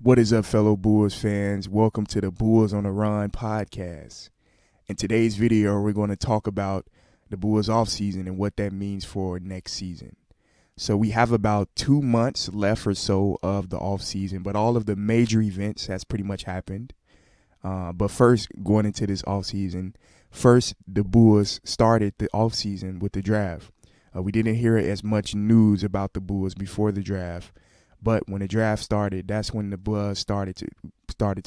What is up, fellow Bulls fans? Welcome to the Bulls on the Run podcast. In today's video, we're going to talk about the Bulls offseason and what that means for next season. So we have about 2 months left or so of the offseason, but all of the major events has pretty much happened. But first, going into this offseason, first the Bulls started the offseason with the draft. We didn't hear as much news about the Bulls before the draft. But when the draft started, that's when the buzz started to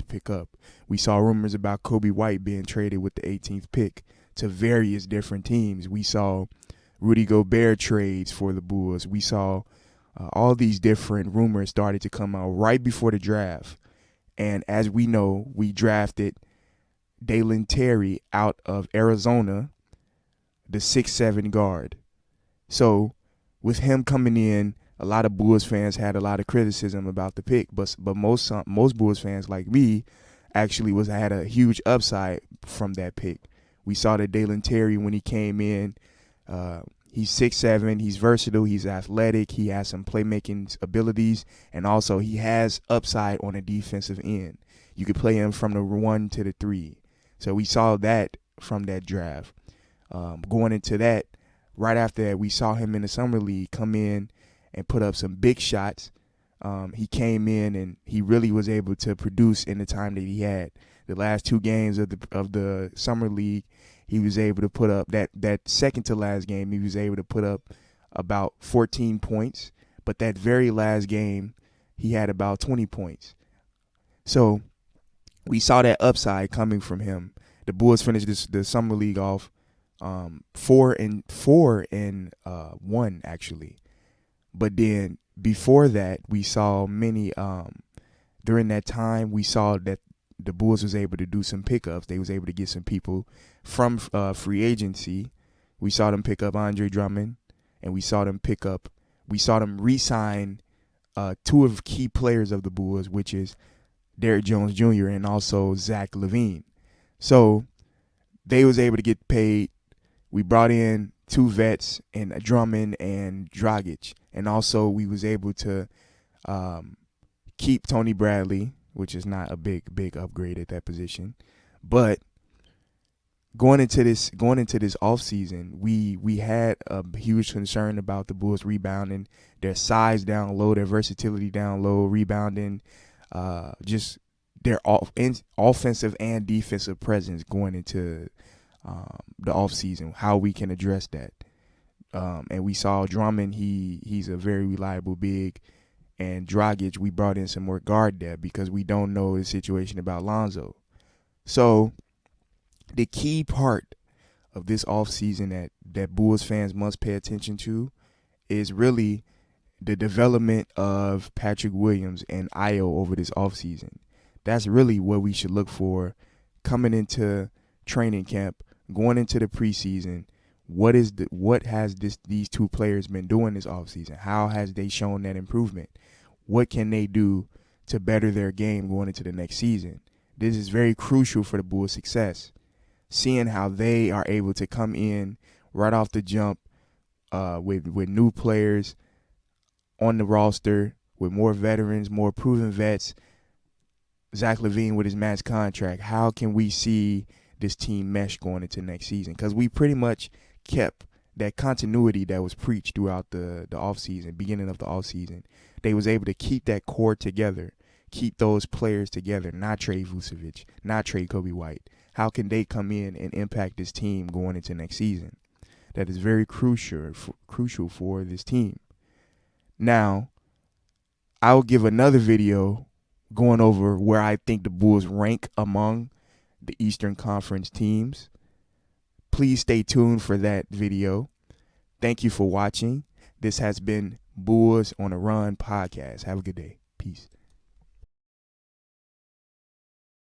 pick up. We saw rumors about Kobe White being traded with the 18th pick to various different teams. We saw Rudy Gobert trades for the Bulls. We saw all these different rumors started to come out right before the draft. And as we know, we drafted Dalen Terry out of Arizona, the 6'7" guard. So with him coming in, a lot of Bulls fans had a lot of criticism about the pick, but most Bulls fans like me actually had a huge upside from that pick. We saw that Dalen Terry, when he came in, he's 6'7", he's versatile, he's athletic, he has some playmaking abilities, and also he has upside on the defensive end. You could play him from the 1 to the 3. So we saw that from that draft. Going into that, right after that, we saw him in the summer league come in and put up some big shots. He came in and he really was able to produce in the time that he had. The last 2 games of the summer league, he was able to put up that second to last game. He was able to put up about 14 points, but that very last game, he had about 20 points. So we saw that upside coming from him. The Bulls finished the summer league off 4-1 actually. But then before that, we saw many during that time, we saw that the Bulls was able to do some pickups. They was able to get some people from free agency. We saw them pick up Andre Drummond, and we saw them re-sign 2 of the key players of the Bulls, which is Derrick Jones Jr. and also Zach LaVine. So they was able to get paid. We brought in 2 vets in Drummond and Dragic. And also we was able to keep Tony Bradley, which is not a big upgrade at that position. But going into this offseason, we had a huge concern about the Bulls rebounding, their size down low, their versatility down low, rebounding, just their offensive and defensive presence going into the offseason, how we can address that. And we saw Drummond, he's a very reliable big. And Dragic, we brought in some more guard depth because we don't know the situation about Lonzo. So the key part of this offseason that Bulls fans must pay attention to is really the development of Patrick Williams and Io over this offseason. That's really what we should look for coming into training camp, going into the preseason. What has these 2 players been doing this offseason? How has they shown that improvement? What can they do to better their game going into the next season? This is very crucial for the Bulls' success. Seeing how they are able to come in right off the jump with new players on the roster, with more veterans, more proven vets, Zach LaVine with his max contract. How can we see this team mesh going into next season? Because we pretty much kept that continuity that was preached throughout the offseason, beginning of the offseason. They was able to keep that core together, keep those players together, not trade Vucevic, not trade Kobe White. How can they come in and impact this team going into next season? That is very crucial for this team. Now, I'll give another video going over where I think the Bulls rank among the Eastern Conference teams. Please stay tuned for that video. Thank you for watching. This has been Bulls on the Run podcast. Have a good day. Peace.